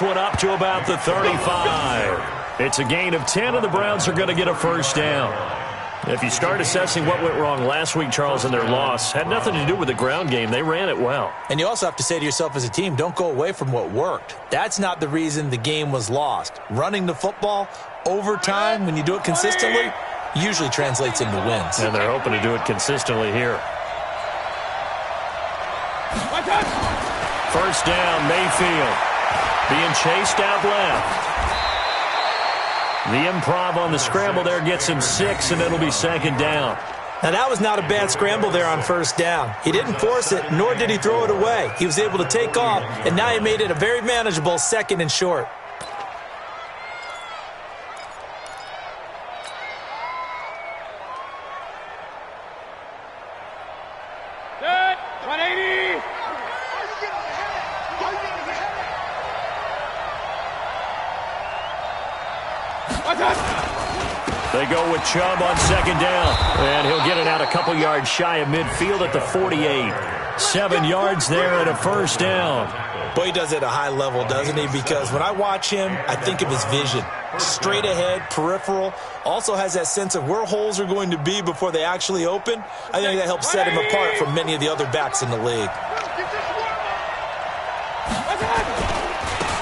One up to about the 35. It's a gain of 10, and the Browns are going to get a first down. If you start assessing what went wrong last week, Charles, in their loss, had nothing to do with the ground game. They ran it well. And you also have to say to yourself as a team, don't go away from what worked. That's not the reason the game was lost. Running the football over time, when you do it consistently, usually translates into wins. And they're hoping to do it consistently here. First down, Mayfield. Being chased out left. The improv on the scramble there gets him 6, and it'll be second down. Now, that was not a bad scramble there on first down. He didn't force it, nor did he throw it away. He was able to take off, and now he made it a very manageable second and short. They go with Chubb on second down, and he'll get it out a couple yards shy of midfield at the 48. 7 yards there and a first down. Boy, he does it at a high level, doesn't he? Because when I watch him, I think of his vision. Straight ahead, peripheral, also has that sense of where holes are going to be before they actually open. I think that helps set him apart from many of the other backs in the league.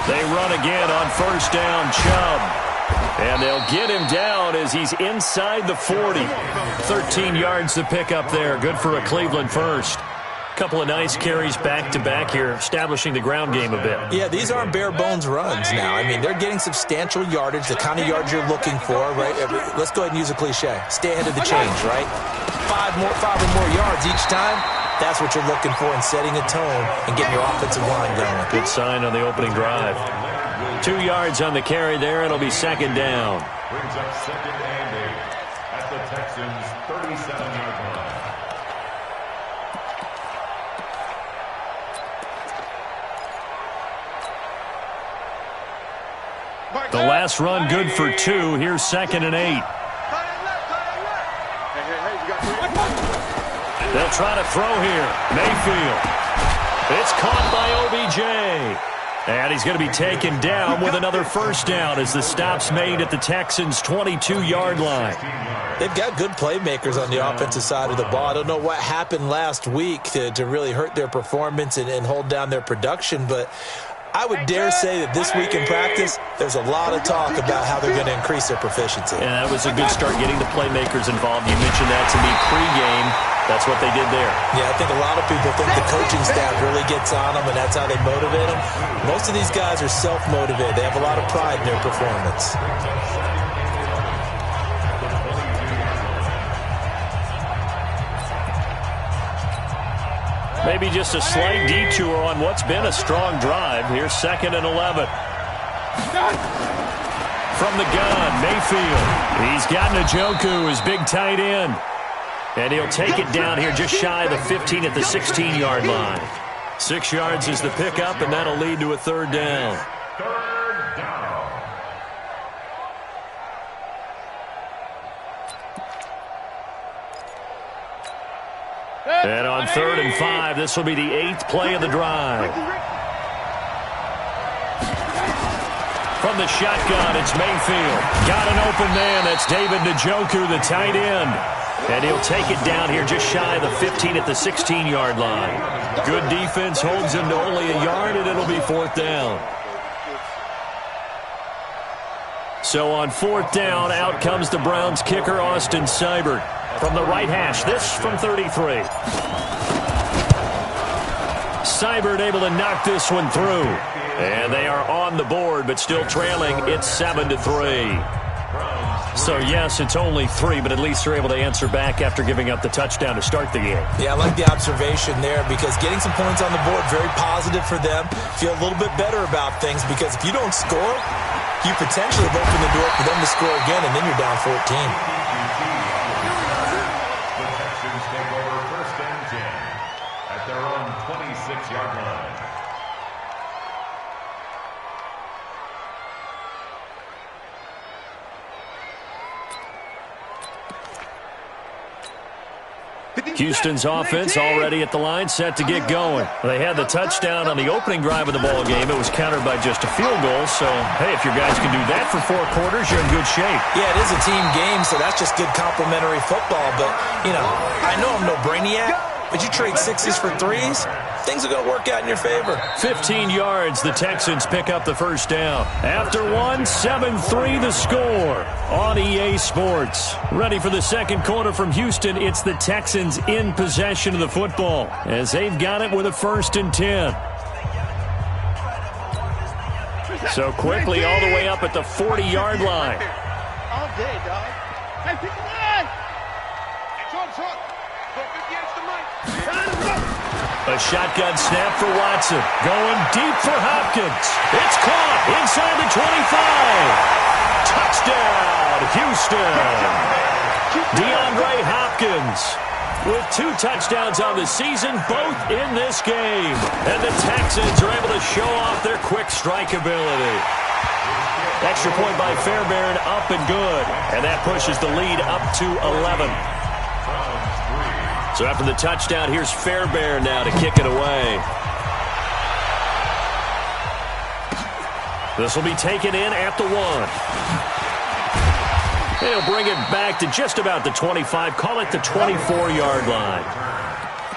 They run again on first down, Chubb. And they'll get him down as he's inside the 40. 13 yards to pick up there. Good for a Cleveland first. Couple of nice carries back-to-back here, establishing the ground game a bit. Yeah, these aren't bare-bones runs now. I mean, they're getting substantial yardage, the kind of yards you're looking for, right? Let's go ahead and use a cliche. Stay ahead of the change, right? Five or more yards each time. That's what you're looking for in setting a tone and getting your offensive line going. Good sign on the opening drive. 2 yards on the carry there. It'll be second down. Brings up second and 8 at the Texans' 37-yard line. The last run good for 2. Here's second and 8. They'll try to throw here. Mayfield. It's caught by OBJ. And he's going to be taken down with another first down as the stop's made at the Texans' 22-yard line. They've got good playmakers on the offensive side of the ball. I don't know what happened last week to really hurt their performance and hold down their production, but I would dare say that this week in practice, there's a lot of talk about how they're going to increase their proficiency. Yeah, that was a good start getting the playmakers involved. You mentioned that to me pregame. That's what they did there. Yeah, I think a lot of people think the coaching staff really gets on them, and that's how they motivate them. Most of these guys are self-motivated. They have a lot of pride in their performance. Maybe just a slight detour on what's been a strong drive. Here's second and 11. From the gun, Mayfield. He's got Njoku, his big tight end. And he'll take it down here just shy of the 15 at the 16-yard line. 6 yards is the pickup, and that'll lead to a third down. Third down. And on 3rd and 5, this will be the 8th play of the drive. From the shotgun, it's Mayfield. Got an open man. That's David Njoku, the tight end. And he'll take it down here just shy of the 15 at the 16-yard line. Good defense holds him to only a yard, and it'll be 4th down. So on 4th down, out comes the Browns kicker, Austin Seibert. From the right hash, this from 33. Seibert able to knock this one through. And they are on the board, but still trailing. It's 7-3. So, yes, it's only 3, but at least they're able to answer back after giving up the touchdown to start the game. Yeah, I like the observation there because getting some points on the board, very positive for them. Feel a little bit better about things because if you don't score, you potentially have opened the door for them to score again, and then you're down 14. The Texans take over 1st and 10 at their own 26-yard line. Houston's offense already at the line, set to get going. They had the touchdown on the opening drive of the ball game. It was countered by just a field goal. So, hey, if your guys can do that for 4 quarters, you're in good shape. Yeah, it is a team game, so that's just good complimentary football. But, you know, I know I'm no brainiac, but you trade 6s for 3s, things are going to work out in your favor. 15 yards, the Texans pick up the first down. After 1, 7-3 the score on EA Sports. Ready for the second quarter from Houston. It's the Texans in possession of the football as they've got it with a 1st and 10. So quickly all the way up at the 40-yard line. All day, dog. Hey, pick it up! Short. A shotgun snap for Watson. Going deep for Hopkins. It's caught inside the 25. Touchdown, Houston. DeAndre Hopkins with 2 touchdowns on the season, both in this game. And the Texans are able to show off their quick strike ability. Extra point by Fairbairn, up and good. And that pushes the lead up to 11. So after the touchdown, here's Fairbairn now to kick it away. This will be taken in at the 1. He'll bring it back to just about the 25, call it the 24-yard line.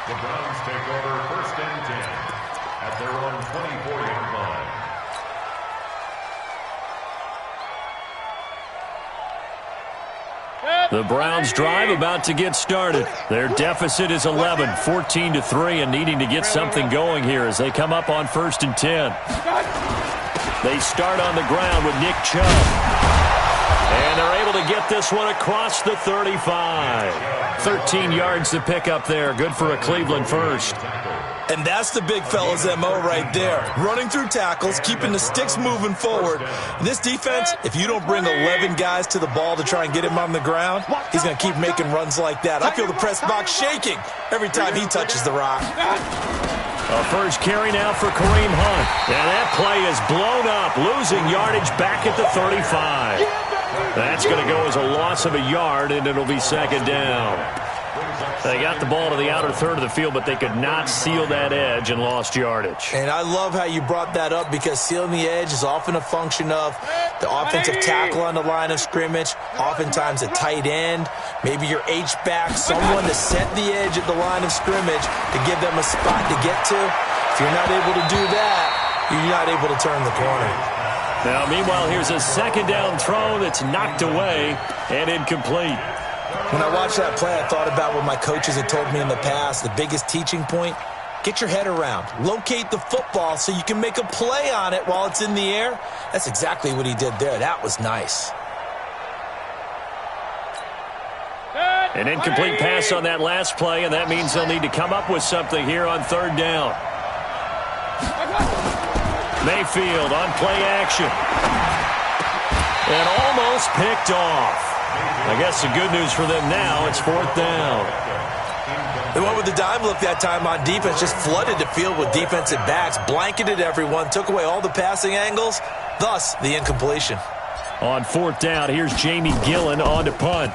The Browns take over 1st and 10 at their own 24-yard line. The Browns drive about to get started. Their deficit is 11, 14-3, and needing to get something going here as they come up on 1st and 10. They start on the ground with Nick Chubb. And they're able to get this one across the 35. 13 yards to pick up there. Good for a Cleveland first. And that's the big fella's MO right there. Running through tackles, keeping the sticks moving forward. This defense, if you don't bring 11 guys to the ball to try and get him on the ground, he's going to keep making runs like that. I feel the press box shaking every time he touches the rock. A first carry now for Kareem Hunt. And that play is blown up, losing yardage back at the 35. That's going to go as a loss of a yard, and it'll be 2nd down. They got the ball to the outer third of the field, but they could not seal that edge and lost yardage. And I love how you brought that up because sealing the edge is often a function of the offensive tackle on the line of scrimmage, oftentimes a tight end, maybe your H-back, someone to set the edge at the line of scrimmage to give them a spot to get to. If you're not able to do that, you're not able to turn the corner. Now, meanwhile, here's a 2nd down throw that's knocked away and incomplete. When I watched that play, I thought about what my coaches had told me in the past. The biggest teaching point, get your head around. Locate the football so you can make a play on it while it's in the air. That's exactly what he did there. That was nice. An incomplete pass on that last play, and that means they'll need to come up with something here on 3rd down. Mayfield on play action. And almost picked off. I guess the good news for them now, it's 4th down. They went with the dime look that time on defense, just flooded the field with defensive backs, blanketed everyone, took away all the passing angles, thus the incompletion. On 4th down, here's Jamie Gillen on to punt.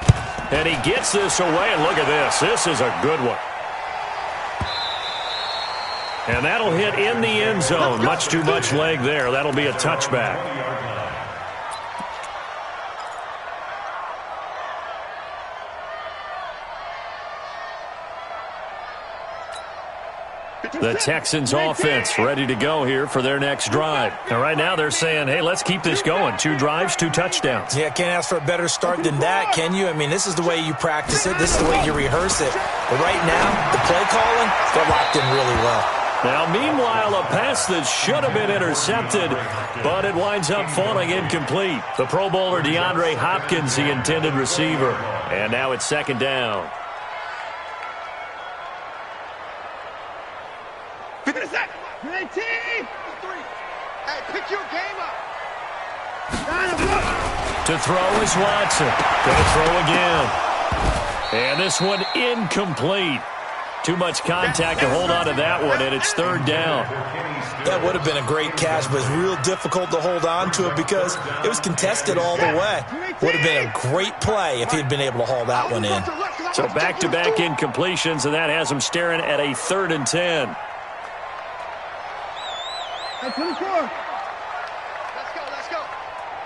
And he gets this away, and look at this. This is a good one. And that'll hit in the end zone. Much too much leg there. That'll be a touchback. The Texans offense ready to go here for their next drive. And right now they're saying, hey, let's keep this going. 2 drives, 2 touchdowns. Yeah, can't ask for a better start than that, can you? I mean, this is the way you practice it. This is the way you rehearse it. But right now, the play calling, they're locked in really well. Now, meanwhile, a pass that should have been intercepted, but it winds up falling incomplete. The Pro Bowler DeAndre Hopkins, the intended receiver. And now it's 2nd down. Hey, pick your game up. To throw is Watson. Going to throw again. And this one incomplete. Too much contact to hold on to that one, and it's third down. That would have been a great catch, but it's real difficult to hold on to it because it was contested all the way. Would have been a great play if he'd been able to haul that one in. So back-to-back incompletions, and that has him staring at a 3rd and 10. Hey, 24. Let's go.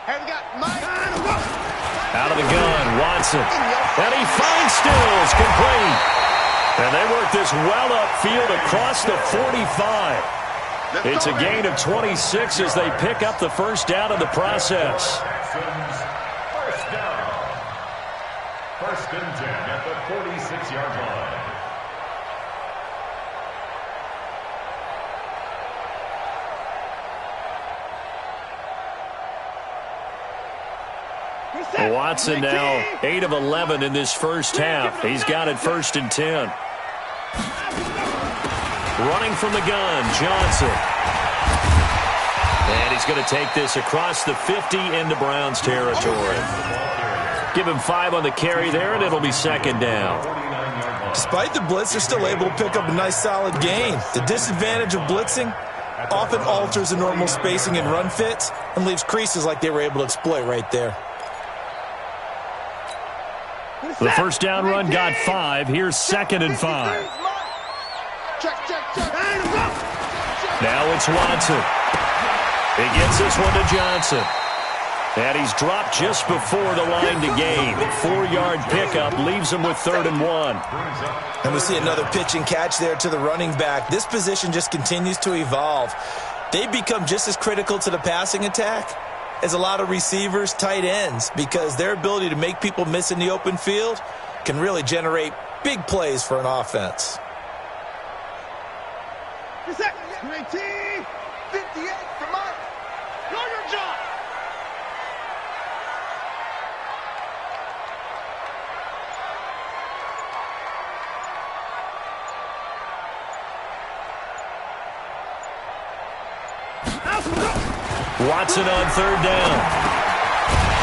Hey, we got Mike. Out of the gun, Watson. And he finds Stills, complete. And they work this well upfield across the 45. It's a gain of 26 as they pick up the first down in the process. First down. 1st and 10 at the 46-yard line. Watson now 8 of 11 in this first half. He's got it 1st and 10. Running from the gun, Johnson. And he's going to take this across the 50 into Browns territory. Give him 5 on the carry there, and it'll be 2nd down. Despite the blitz, they're still able to pick up a nice solid gain. The disadvantage of blitzing often alters the normal spacing and run fits and leaves creases like they were able to exploit right there. The first down run got 5. Here's 2nd and 5. Check. Now it's Watson. He gets this one to Johnson. And he's dropped just before the line to gain. 4-yard pickup leaves him with 3rd and 1. And we see another pitch and catch there to the running back. This position just continues to evolve. They become just as critical to the passing attack as a lot of receivers, tight ends, because their ability to make people miss in the open field can really generate big plays for an offense. 19, 58 for Mike. Know your job. Watson on 3rd down.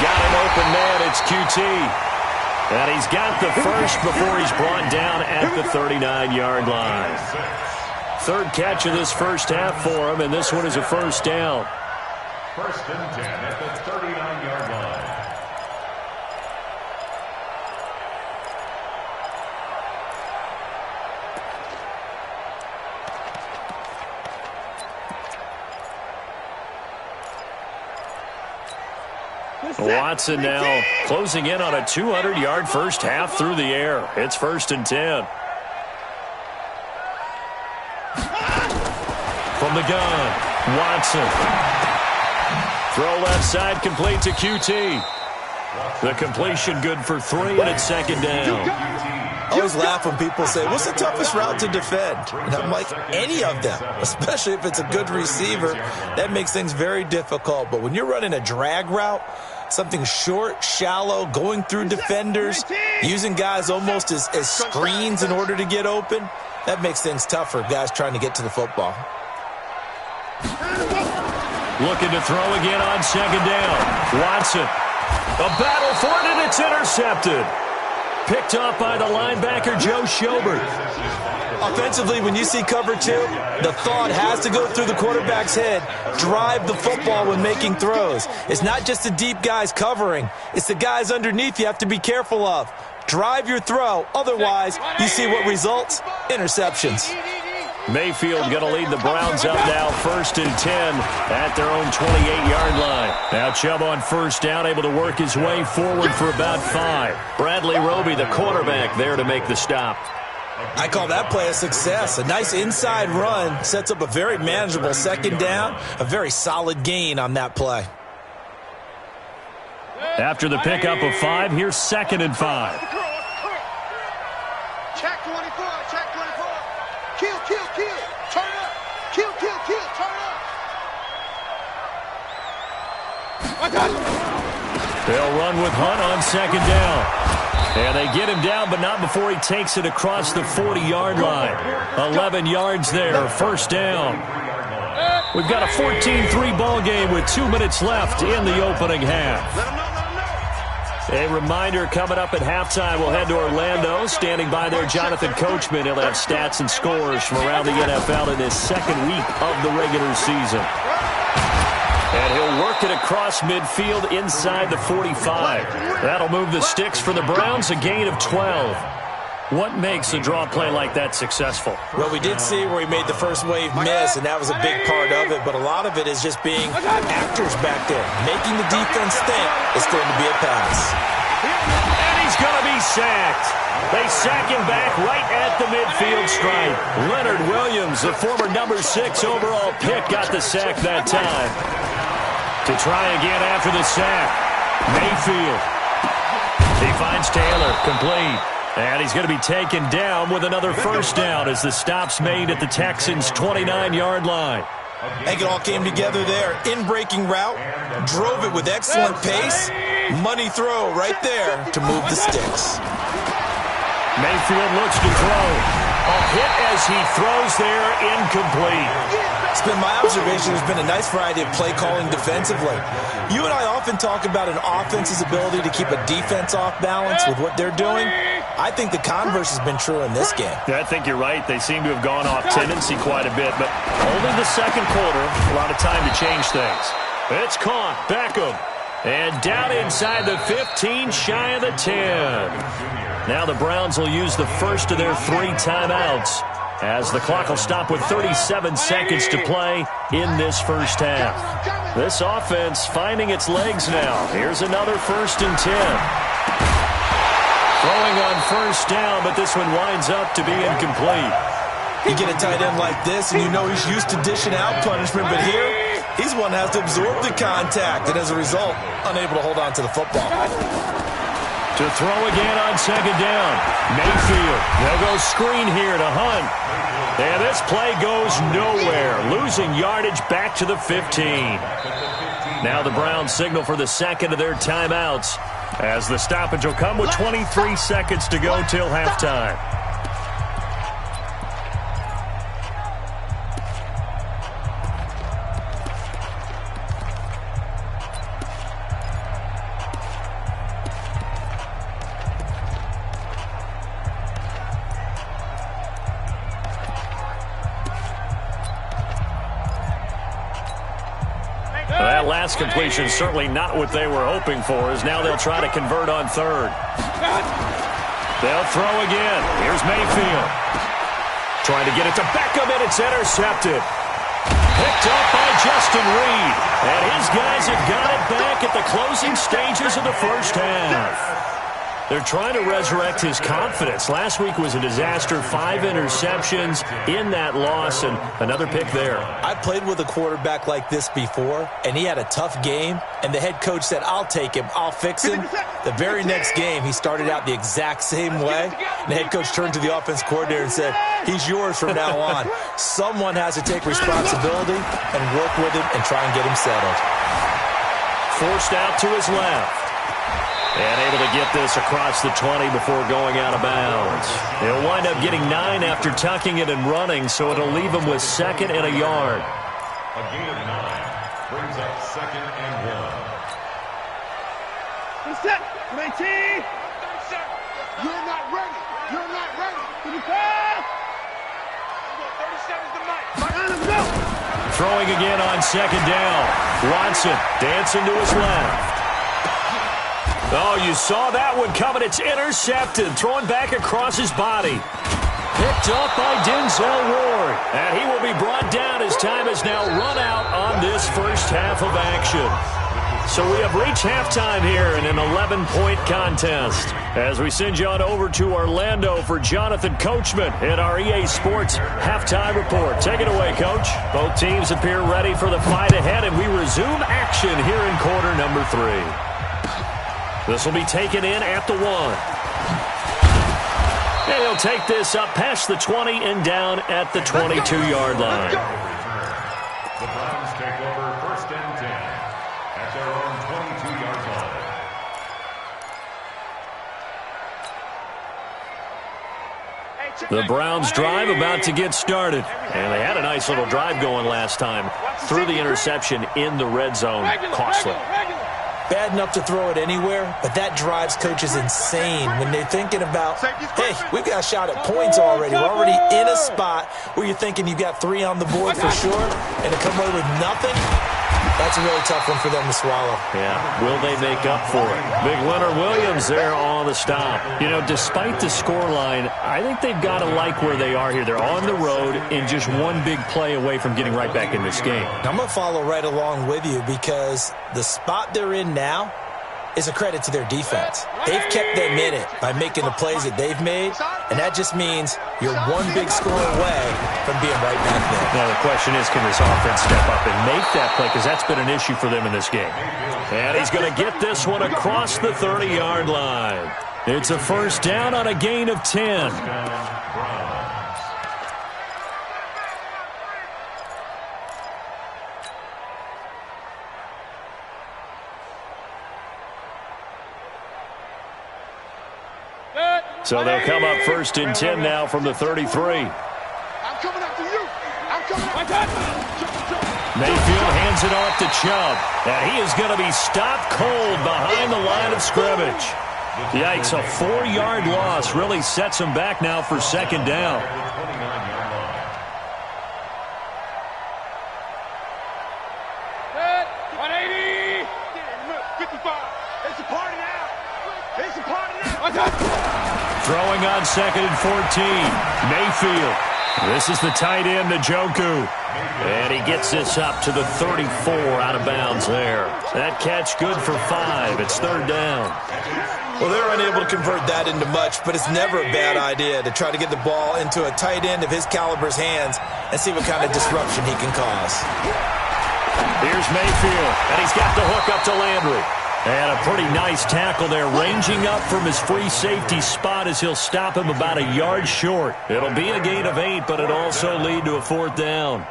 Got an open man. It's QT. And he's got the first before he's brought down at the 39-yard line. 3rd catch of this first half for him, and this one is a first down. 1st and 10 at the 39-yard line. Watson now closing in on a 200-yard first half through the air. It's 1st and 10. From the gun, Watson. Throw left side, complete to QT. The completion good for 3, and it's 2nd down. I always laugh when people say, what's the toughest route to defend? And I'm like, any of them, especially if it's a good receiver. That makes things very difficult. But when you're running a drag route, something short, shallow, going through defenders, using guys almost as screens in order to get open, that makes things tough for guys trying to get to the football. Looking to throw again on 2nd down. Watson. A battle for it, and it's intercepted. Picked off by the linebacker, Joe Schobert. Offensively, when you see cover 2, the thought has to go through the quarterback's head. Drive the football when making throws. It's not just the deep guys covering. It's the guys underneath you have to be careful of. Drive your throw. Otherwise, you see what results? Interceptions. Mayfield going to lead the Browns up now 1st and 10 at their own 28-yard line. Now Chubb on 1st down, able to work his way forward for about 5. Bradley Roby, the quarterback, there to make the stop. I call that play a success. A nice inside run sets up a very manageable 2nd down. A very solid gain on that play. After the pickup of 5, here's 2nd and 5. Check 24, check 24. Kill, turn up. Kill, turn up. They'll run with Hunt on 2nd down. And they get him down, but not before he takes it across the 40-yard line. 11 yards there, 1st down. We've got a 14-3 ball game with 2 minutes left in the opening half. A reminder coming up at halftime. We'll head to Orlando. Standing by there, Jonathan Coachman. He'll have stats and scores from around the NFL in this second week of the regular season. And he'll work it across midfield inside the 45. That'll move the sticks for the Browns, a gain of 12. What makes a draw play like that successful? Well, we did see where he made the first wave miss, and that was a big part of it. But a lot of it is just being actors back there, making the defense think it's going to be a pass. And he's going to be sacked. They sack him back right at the midfield stripe. Leonard Williams, the former number 6 overall pick, got the sack that time. To try again after the sack, Mayfield. He finds Taylor, complete. And he's going to be taken down with another first down as the stop's made at the Texans' 29-yard line. I think it all came together there. In-breaking route, drove it with excellent pace. Money throw right there to move the sticks. Mayfield looks to throw. A hit as he throws there, incomplete. It's been my observation there's been a nice variety of play calling defensively. You and I often talk about an offense's ability to keep a defense off balance with what they're doing. I think the converse has been true in this game. Yeah, I think you're right. They seem to have gone off tendency quite a bit, but only the second quarter, a lot of time to change things. It's caught. Beckham. And down inside the 15, shy of the 10. Now the Browns will use the first of their 3 timeouts as the clock will stop with 37 seconds to play in this first half. This offense finding its legs now. Here's another 1st and 10. Throwing on first down, but this one winds up to be incomplete. You get a tight end like this, and you know he's used to dishing out punishment, but here, he's one that has to absorb the contact, and as a result, unable to hold on to the football. To throw again on second down. Mayfield. They'll go screen here to Hunt. And this play goes nowhere. Losing yardage back to the 15. Now the Browns signal for the second of their timeouts as the stoppage will come with 23 seconds to go till halftime. That last completion certainly not what they were hoping for, as now they'll try to convert on third. They'll throw again. Here's Mayfield. Trying to get it to Beckham, and it's intercepted. Picked up by Justin Reed. And his guys have got it back at the closing stages of the first half. They're trying to resurrect his confidence. Last week was a disaster. 5 interceptions in that loss, and another pick there. I played with a quarterback like this before, and he had a tough game, and the head coach said, I'll take him, I'll fix him. The very next game, he started out the exact same way, and the head coach turned to the offense coordinator and said, he's yours from now on. Someone has to take responsibility and work with him and try and get him settled. Forced out to his left. And able to get this across the 20 before going out of bounds. He'll wind up getting 9 after tucking it and running, so it'll leave him with 2nd and a yard. A gain of 9 brings up 2nd and 1. Set. 19. You're not ready. You're not ready. 35. 37's the mic. Let's go. Throwing again on second down. Watson dancing to his left. Oh, you saw that one coming. It's intercepted. Throwing back across his body. Picked up by Denzel Ward. And he will be brought down as time has now run out on this first half of action. So we have reached halftime here in an 11-point contest. As we send you on over to Orlando for Jonathan Coachman in our EA Sports Halftime Report. Take it away, Coach. Both teams appear ready for the fight ahead, and we resume action here in quarter number 3. This will be taken in at the 1. And he'll take this up past the 20 and down at the 22-yard line. The Browns take over 1st and 10 at their own 22-yard line. The Browns drive about to get started. And they had a nice little drive going last time. Through the interception in the red zone. Costly. bad enough to throw it anywhere, but that drives coaches insane when they're thinking about, hey, we've got a shot at points already. We're already in a spot where you're thinking you've got 3 on the board for sure, and to come away with nothing, that's a really tough one for them to swallow. Yeah, will they make up for it? Big Leonard Williams there on the stop. You know, despite the scoreline, I think they've got to like where they are here. They're on the road and just one big play away from getting right back in this game. I'm going to follow right along with you because the spot they're in now is a credit to their defense. They've kept them in it by making the plays that they've made, and that just means you're one big score away from being right back there. Now, the question is, can this offense step up and make that play? Because that's been an issue for them in this game. And he's going to get this one across the 30-yard line. It's a first down on a gain of 10. So they'll come up first and 10 now from the 33. I'm coming after you. I'm coming after you. Mayfield hands it off to Chubb. And he is going to be stopped cold behind the line of scrimmage. Yikes, a 4-yard loss really sets him back now for second down. Throwing on second and 14. Mayfield. This is the tight end, Njoku. And he gets this up to the 34 out of bounds there. That catch good for 5. It's third down. Well, they're unable to convert that into much, but it's never a bad idea to try to get the ball into a tight end of his caliber's hands and see what kind of disruption he can cause. Here's Mayfield, and he's got the hook up to Landry. And a pretty nice tackle there, ranging up from his free safety spot as he'll stop him about a yard short. It'll be a gain of 8, but it'll also lead to a fourth down.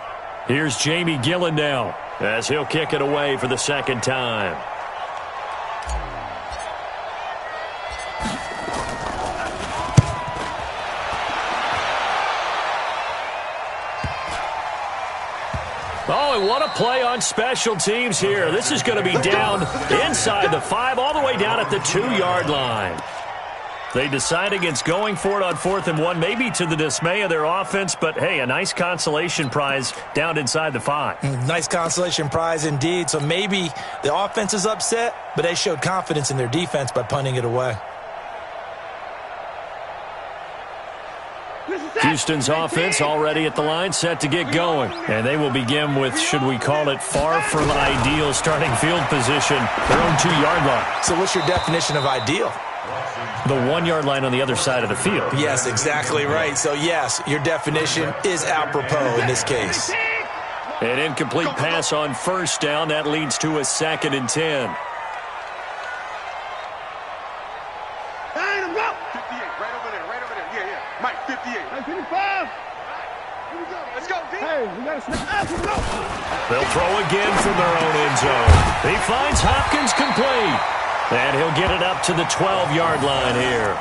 Here's Jamie Gillen now as he'll kick it away for the second time. Oh, and what a play on special teams here. This is going to be down inside the 5, all the way down at the 2-yard line. They decide against going for it on 4th and 1, maybe to the dismay of their offense, but hey, a nice consolation prize down inside the 5. Nice consolation prize indeed. So maybe the offense is upset, but they showed confidence in their defense by punting it away. Houston's offense already at the line, set to get going. And they will begin with, should we call it, far from ideal starting field position, their own 2-yard line. So what's your definition of ideal? The 1-yard line on the other side of the field. Yes, exactly right. So, yes, your definition is apropos in this case. An incomplete pass on first down. That leads to a 2nd and 10. They'll throw again from their own end zone. He finds Hopkins complete. And he'll get it up to the 12-yard line here.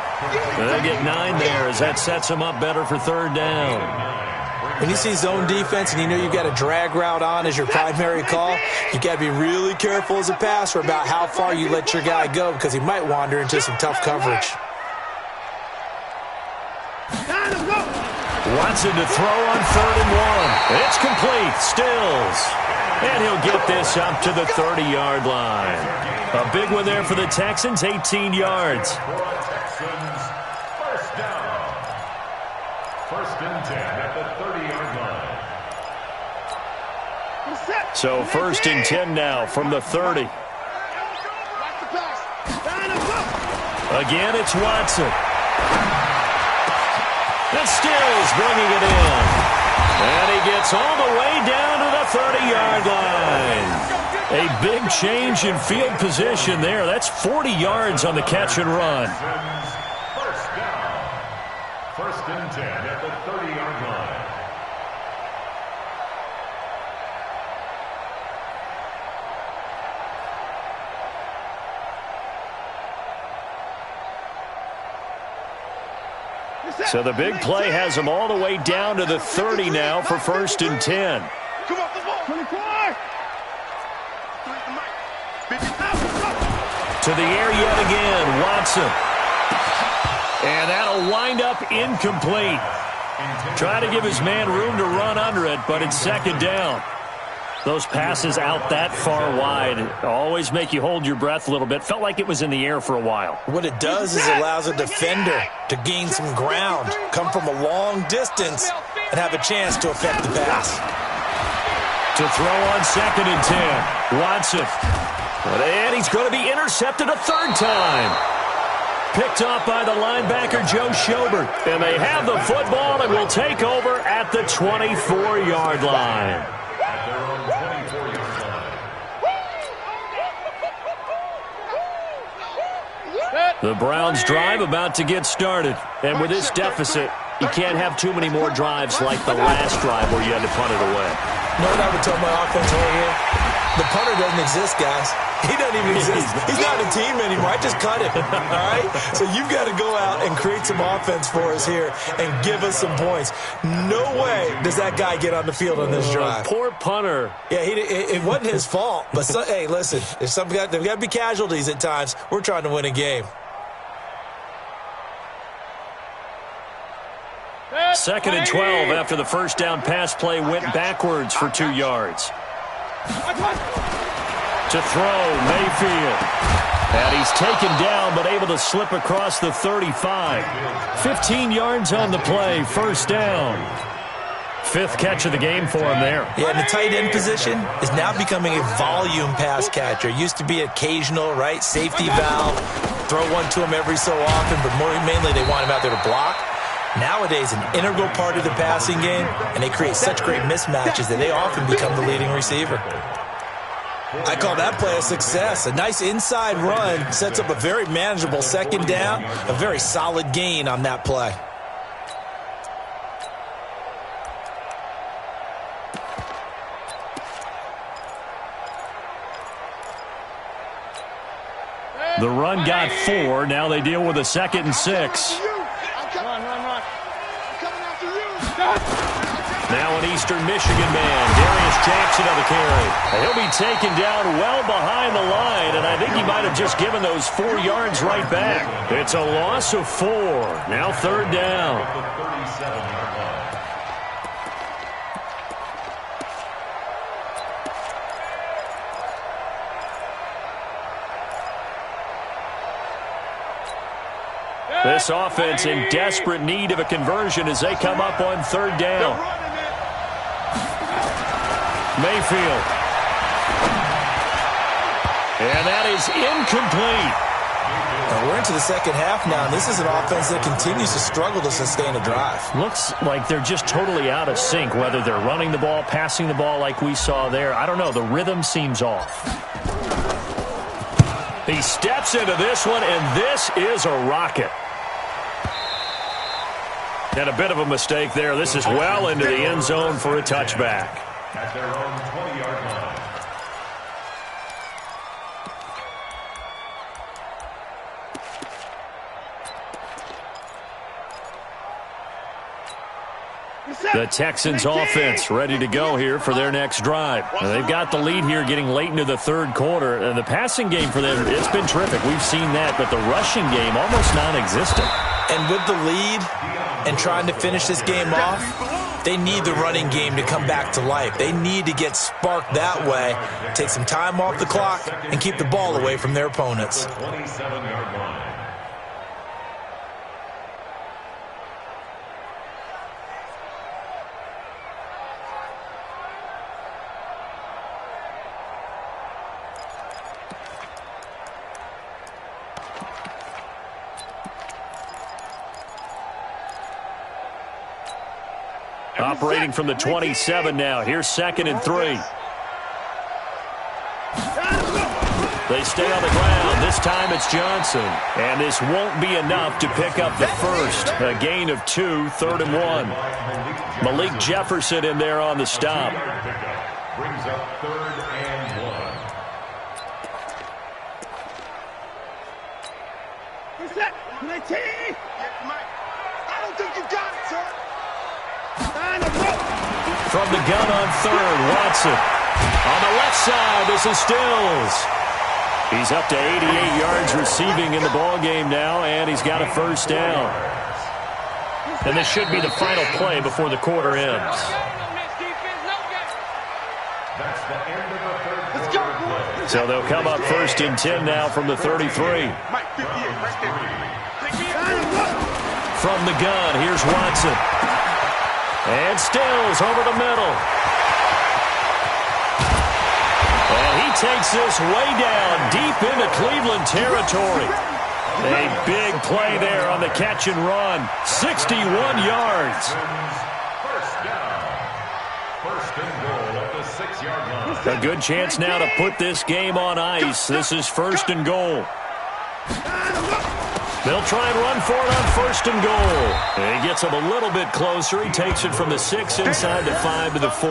They'll get 9 there as that sets him up better for third down. When you see zone defense and you know you've got a drag route on as your primary call, you've got to be really careful as a passer about how far you let your guy go because he might wander into some tough coverage. Watson to throw on 3rd and 1. It's complete. Stills. And he'll get this up to the 30-yard line. A big one there for the Texans, 18 yards. Texans, first down. 1st and 10 at the 30-yard line. So 1st and 10 now from the 30. Again, it's Watson. And Stills bringing it in. And he gets all the way down to the 30-yard line. A big change in field position there. That's 40 yards on the catch and run. First down. 1st and 10 at the 30-yard line. So the big play has them all the way down to the 30 now for 1st and 10. Come on, the ball. 24. To the air yet again, Watson. And that'll wind up incomplete. Trying to give his man room to run under it, but it's second down. Those passes out that far wide always make you hold your breath a little bit. Felt like it was in the air for a while. What it does is it allows a defender to gain some ground, come from a long distance, and have a chance to affect the pass. To throw on 2nd and 10. Watson. And he's going to be intercepted a third time. Picked off by the linebacker, Joe Schobert. And they have the football and will take over at the 24-yard line. The Browns drive about to get started. And with this deficit, you can't have too many more drives like the last drive where you had to punt it away. You know what I would tell my offense right here? The punter doesn't exist, guys. He doesn't even exist. He's not a team anymore. I just cut him, all right? So you've got to go out and create some offense for us here and give us some points. No way does that guy get on the field on this drive. Poor punter. Yeah, it wasn't his fault. But, hey, listen, there's got to be casualties at times. We're trying to win a game. 2nd and 12 after the first down pass play went backwards for 2 yards. To throw, Mayfield. And he's taken down but able to slip across the 35. 15 yards on the play, first down. 5th catch of the game for him there. Yeah, and the tight end position is now becoming a volume pass catcher. Used to be occasional, right, safety valve. Throw one to him every so often, but mainly they want him out there to block. Nowadays, an integral part of the passing game, and they create such great mismatches that they often become the leading receiver. I call that play a success. A nice inside run sets up a very manageable second down, a very solid gain on that play. The run got 4. Now they deal with a 2nd and 6. Now an Eastern Michigan man, Darius Jackson on the carry. He'll be taken down well behind the line, and I think he might have just given those 4 yards right back. It's a loss of 4. Now 3rd down. This offense in desperate need of a conversion as they come up on 3rd down. Mayfield. And that is incomplete. Now we're into the second half now, and this is an offense that continues to struggle to sustain a drive. Looks like they're just totally out of sync, whether they're running the ball, passing the ball like we saw there. I don't know. The rhythm seems off. He steps into this one, and this is a rocket. And a bit of a mistake there. This is well into the end zone for a touchback. At their own 20-yard line. The Texans offense ready to go here for their next drive. Now, they've got the lead here getting late into the 3rd quarter. And the passing game for them, it's been terrific. We've seen that, but the rushing game almost non-existent. And with the lead and trying to finish this game off, they need the running game to come back to life. They need to get sparked that way, take some time off the clock, and keep the ball away from their opponents. 27-yard line. Operating from the 27 now. Here's 2nd and 3. They stay on the ground. This time it's Johnson. And this won't be enough to pick up the first. A gain of 2, 3rd and 1. Malik Jefferson in there on the stop. Brings up 3rd and 1. Who's that? I don't think you got it, sir. From the gun on 3rd, Watson. On the left side, this is Stills. He's up to 88 yards receiving in the ballgame now, and he's got a first down. And this should be the final play before the quarter ends. That's the end of the third quarter. So they'll come up 1st and 10 now from the 33. From the gun, here's Watson. And Stills over the middle. And he takes this way down, deep into Cleveland territory. A big play there on the catch and run. 61 yards. First down. First and goal at the 6-yard line. A good chance now to put this game on ice. This is 1st and goal. They'll try and run for it on 1st and goal. And he gets him a little bit closer. He takes it from the 6 inside the 5 to the 4.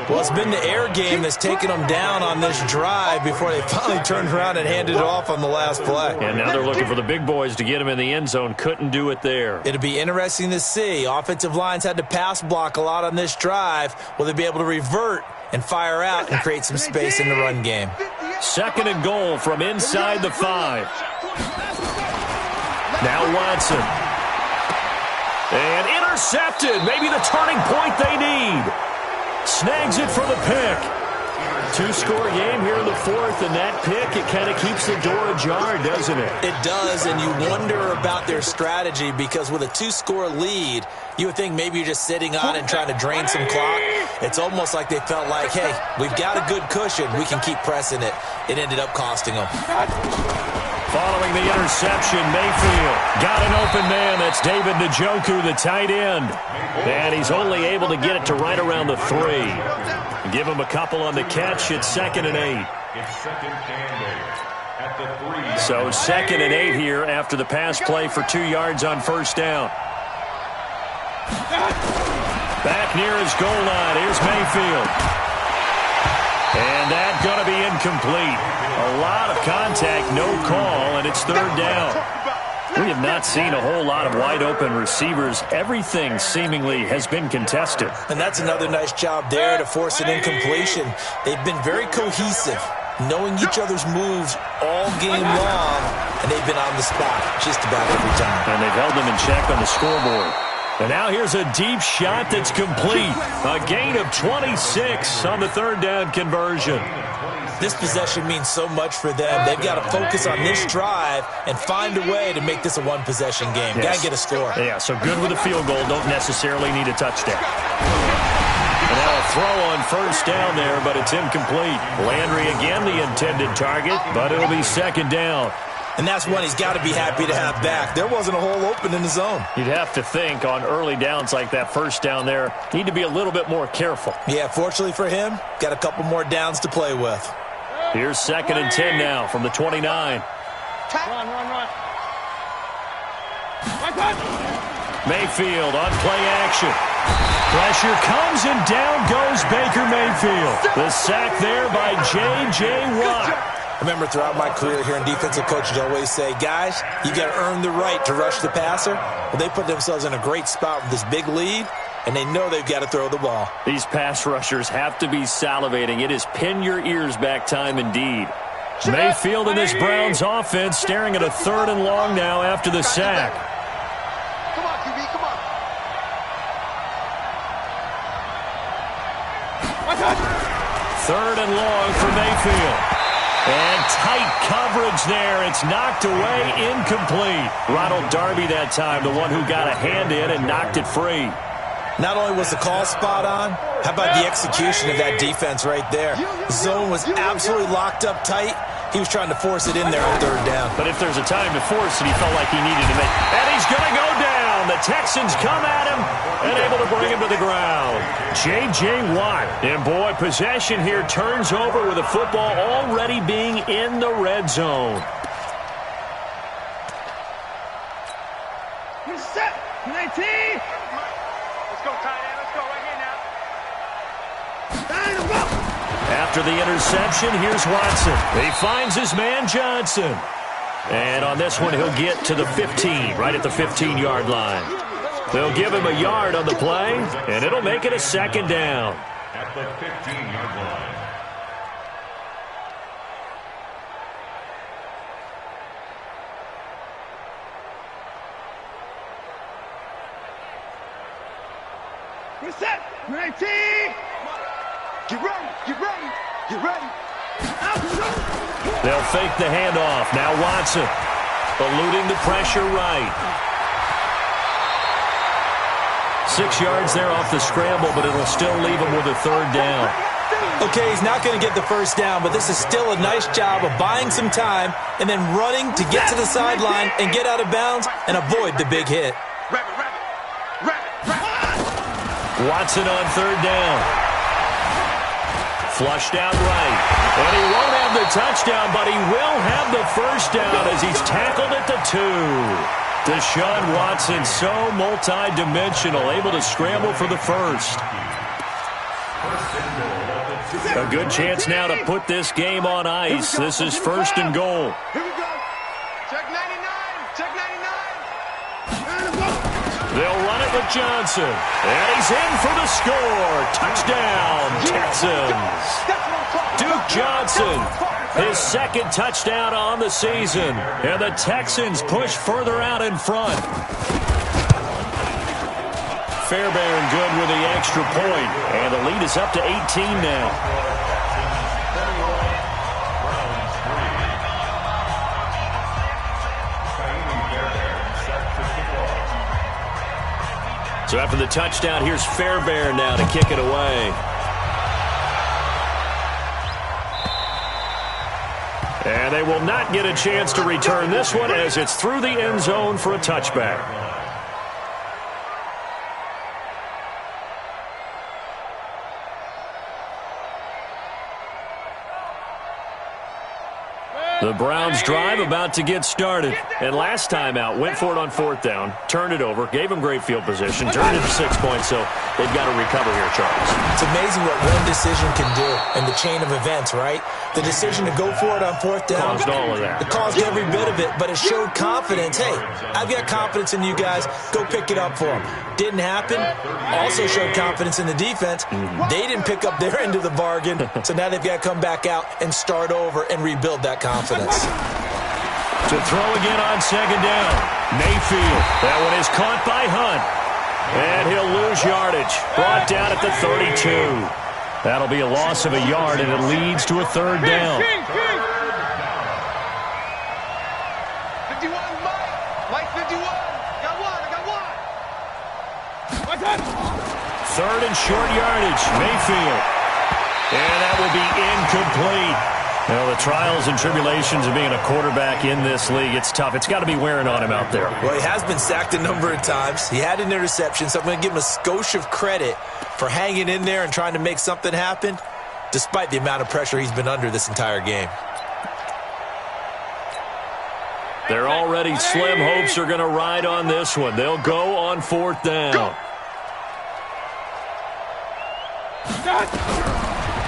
Well, it's been the air game that's taken them down on this drive before they finally turned around and handed it off on the last play. And now they're looking for the big boys to get him in the end zone. Couldn't do it there. It'll be interesting to see. Offensive lines had to pass block a lot on this drive. Will they be able to revert and fire out and create some space in the run game? 2nd and goal from inside the 5. Now Watson. And intercepted. Maybe the turning point they need. Snags it for the pick. 2-score game here in the 4th, and that pick, it kind of keeps the door ajar, doesn't it? It does, and you wonder about their strategy because with a 2-score lead, you would think maybe you're just sitting on it and trying to drain some clock. It's almost like they felt like, hey, we've got a good cushion. We can keep pressing it. It ended up costing them. Following the interception, Mayfield got an open man. That's David Njoku, the tight end. And he's only able to get it to right around the 3. Give him a couple on the catch. It's 2nd and 8. It's 2nd and 8 at the 3. So 2nd and 8 here after the pass play for 2 yards on 1st down. Back near his goal line. Here's Mayfield. And that's going to be incomplete. A lot of contact, no call, and it's 3rd down. We have not seen a whole lot of wide-open receivers. Everything seemingly has been contested. And that's another nice job there to force an incompletion. They've been very cohesive, knowing each other's moves all game long, and they've been on the spot just about every time. And they've held them in check on the scoreboard. And now here's a deep shot that's complete. A gain of 26 on the 3rd down conversion. This possession means so much for them. They've got to focus on this drive and find a way to make this a one-possession game. Yes. Got to get a score. Yeah, so good with a field goal. Don't necessarily need a touchdown. And now a throw on 1st down there, but it's incomplete. Landry again the intended target, but it'll be 2nd down. And that's one he's got to be happy to have back. There wasn't a hole open in the zone. You'd have to think on early downs like that 1st down there, need to be a little bit more careful. Yeah, fortunately for him, got a couple more downs to play with. Here's 2nd and 10 now from the 29. Run. Mayfield on play action. Pressure comes and down goes Baker Mayfield. The sack there by J.J. Watt. I remember throughout my career hearing defensive coaches always say, guys, you got to earn the right to rush the passer. Well, they put themselves in a great spot with this big lead, and they know they've got to throw the ball. These pass rushers have to be salivating. It is pin your ears back time indeed. Mayfield in this Browns offense staring at a 3rd and long now after the sack. Come on, QB, come on. 3rd and long for Mayfield. And tight coverage there. It's knocked away, incomplete. Ronald Darby that time, the one who got a hand in and knocked it free. Not only was the call spot on, how about the execution of that defense right there? The zone was absolutely locked up tight. He was trying to force it in there on 3rd down. But if there's a time to force it, he felt like he needed to make. And he's going to go down. The Texans come at him and able to bring him to the ground. J.J. Watt. And boy, possession here turns over with the football already being in the red zone. He's set. 19. Let's go, tight end. Let's go right here now. After the interception, here's Watson. He finds his man Johnson. And on this one, he'll get to the 15, right at the 15-yard line. They'll give him a yard on the play, and it'll make it a 2nd down. At the 15-yard line. set. 19. Get ready. Get ready. Get ready. They'll fake the handoff. Now Watson eluding the pressure right. 6 yards there off the scramble, but it'll still leave him with a third down. Okay, he's not going to get the first down, but this is still a nice job of buying some time and then running to get to the sideline and get out of bounds and avoid the big hit. Watson on third down. Flushed out right. And he won't have the touchdown, but he will have the first down as he's tackled at the 2. Deshaun Watson, so multi-dimensional, able to scramble for the first. A good chance now to put this game on ice. This is first and goal. Here we go. Check 99. Check 99. They'll run it with Johnson. And he's in for the score. Touchdown, Texans. Duke Johnson, his second touchdown on the season. And the Texans push further out in front. Fairbairn good with the extra point. And the lead is up to 18 now. So after the touchdown, here's Fairbairn now to kick it away. And they will not get a chance to return this one as it's through the end zone for a touchback. The Browns drive about to get started. And last time out, went for it on fourth down, turned it over, gave them great field position, turned it to 6 points, so they've got to recover here, Charles. It's amazing what one decision can do in the chain of events, right? The decision to go for it on fourth down. Caused all of that. It caused every bit of it, but it showed confidence. Hey, I've got confidence in you guys. Go pick it up for them. Didn't happen. Also showed confidence in the defense. They didn't pick up their end of the bargain, so now they've got to come back out and start over and rebuild that confidence. To throw again on second down. Mayfield. That one is caught by Hunt. And he'll lose yardage. Brought down at the 32. That'll be a loss of a yard, and it leads to a third down. 51, Mike 51. Got one, I got one. Third and short yardage. Mayfield. And that will be incomplete. Well, the trials and tribulations of being a quarterback in this league, it's tough. It's got to be wearing on him out there. Well, he has been sacked a number of times. He had an interception, so I'm going to give him a skosh of credit for hanging in there and trying to make something happen, despite the amount of pressure he's been under this entire game. Their already slim hopes are going to ride on this one. They'll go on fourth down.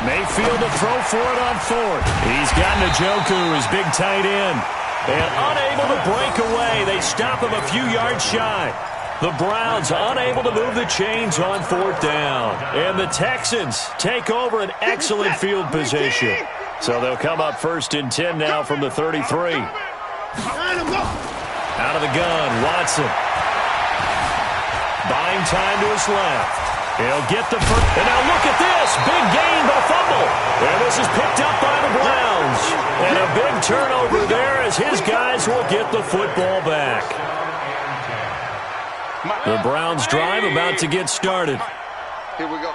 Mayfield to throw for it on fourth. He's got Njoku, his big tight end. And unable to break away. They stop him a few yards shy. The Browns unable to move the chains on fourth down. And the Texans take over an excellent field position. So they'll come up first and 10 now from the 33. Out of the gun, Watson. Buying time to his left. He'll get the first. And now look at this. Big gain, but a fumble. And this is picked up by the Browns. And a big turnover there as his guys will get the football back. The Browns drive about to get started. Here we go.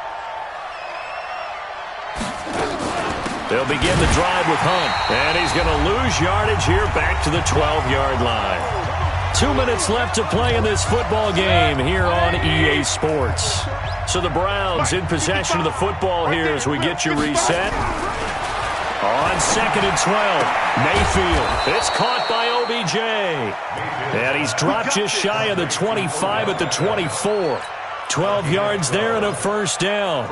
They'll begin the drive with Hunt. And he's going to lose yardage here back to the 12-yard line. 2 minutes left to play in this football game here on EA Sports. So the Browns in possession of the football here as we get you reset. On second and 12, Mayfield. It's caught by OBJ. And he's dropped just shy of the 25 at the 24. 12 yards there and a first down.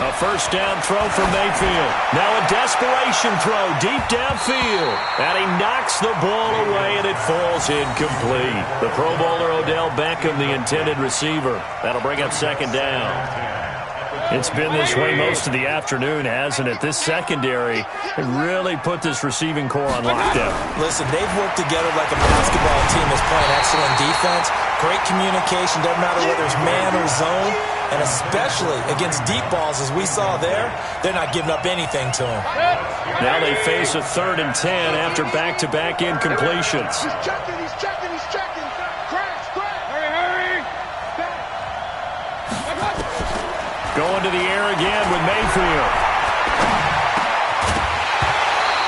A first down throw from Mayfield. Now a desperation throw deep downfield. And he knocks the ball away and it falls incomplete. The Pro Bowler Odell Beckham, the intended receiver. That'll bring up second down. It's been this way most of the afternoon, hasn't it? This secondary really put this receiving core on lockdown. Listen, they've worked together like a basketball team that's playing excellent defense. Great communication, doesn't matter whether it's man or zone. And especially against deep balls, as we saw there, they're not giving up anything to them. Now they face a 3rd and 10 after back-to-back incompletions. He's checking. Crash. Hurry. Going to the air again with Mayfield.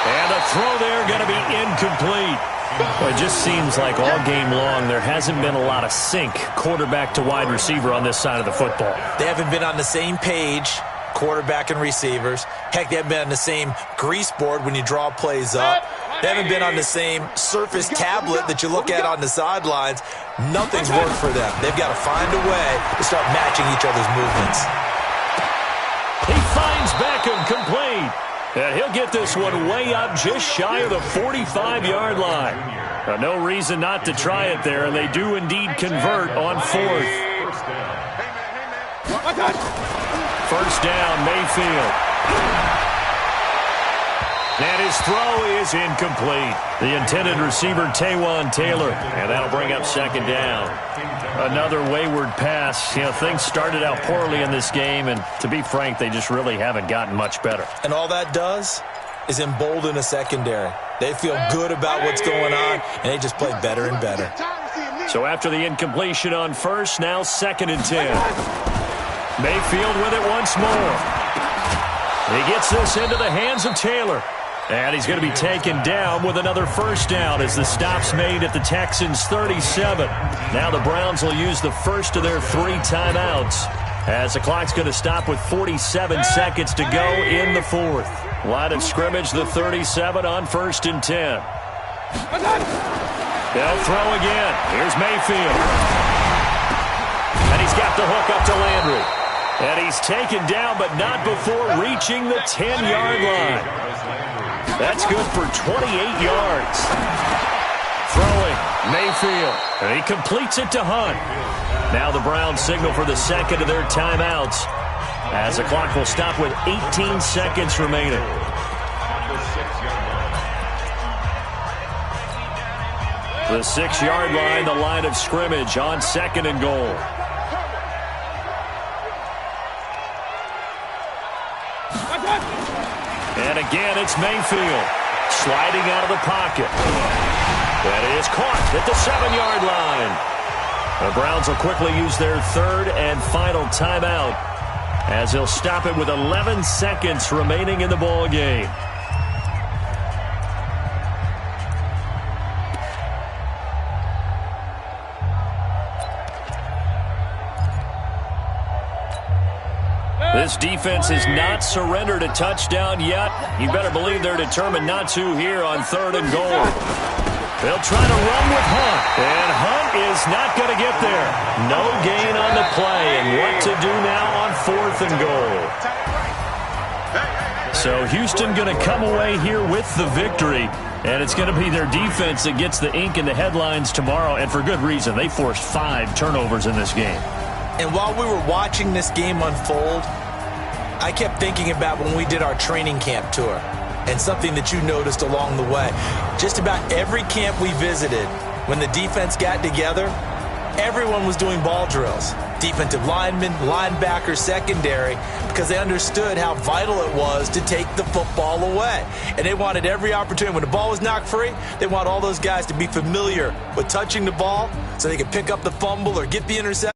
And the throw there going to be incomplete. Well, it just seems like all game long there hasn't been a lot of sync quarterback to wide receiver on this side of the football. They haven't been on the same page, quarterback and receivers. Heck, they haven't been on the same grease board when you draw plays up. They haven't been on the same surface tablet that you look at on the sidelines. Nothing's worked for them. They've got to find a way to start matching each other's movements. He finds Beckham complete. And he'll get this one way up just shy of the 45-yard line. No reason not to try it there, and they do indeed convert on 4th. First down, Mayfield. And his throw is incomplete. The intended receiver, Taywan Taylor. And that'll bring up 2nd down. Another wayward pass. You know, things started out poorly in this game, and to be frank, they just really haven't gotten much better. And all that does is embolden a secondary. They feel good about what's going on, and they just play better and better. So after the incompletion on 1st, now 2nd and 10. Mayfield with it once more. He gets this into the hands of Taylor. And he's going to be taken down with another 1st down as the stop's made at the Texans' 37. Now the Browns will use the first of their 3 timeouts as the clock's going to stop with 47 seconds to go in the 4th. Line of scrimmage, the 37 on 1st and 10. They'll throw again. Here's Mayfield. And he's got the hook up to Landry. And he's taken down, but not before reaching the 10-yard line. That's good for 28 yards. Throwing, Mayfield. And he completes it to Hunt. Now the Browns signal for the 2nd of their timeouts as the clock will stop with 18 seconds remaining. The 6-yard line, the line of scrimmage on 2nd and goal. And again, it's Mayfield sliding out of the pocket. That is caught at the 7-yard line. The Browns will quickly use their 3rd and final timeout as they'll stop it with 11 seconds remaining in the ball game. This defense has not surrendered a touchdown yet. You better believe they're determined not to here on 3rd and goal. They'll try to run with Hunt. And Hunt is not going to get there. No gain on the play. And what to do now on 4th and goal. So Houston going to come away here with the victory. And it's going to be their defense that gets the ink in the headlines tomorrow. And for good reason. They forced 5 turnovers in this game. And while we were watching this game unfold, I kept thinking about when we did our training camp tour and something that you noticed along the way. Just about every camp we visited, when the defense got together, everyone was doing ball drills. Defensive linemen, linebackers, secondary, because they understood how vital it was to take the football away. And they wanted every opportunity. When the ball was knocked free, they want all those guys to be familiar with touching the ball so they could pick up the fumble or get the interception.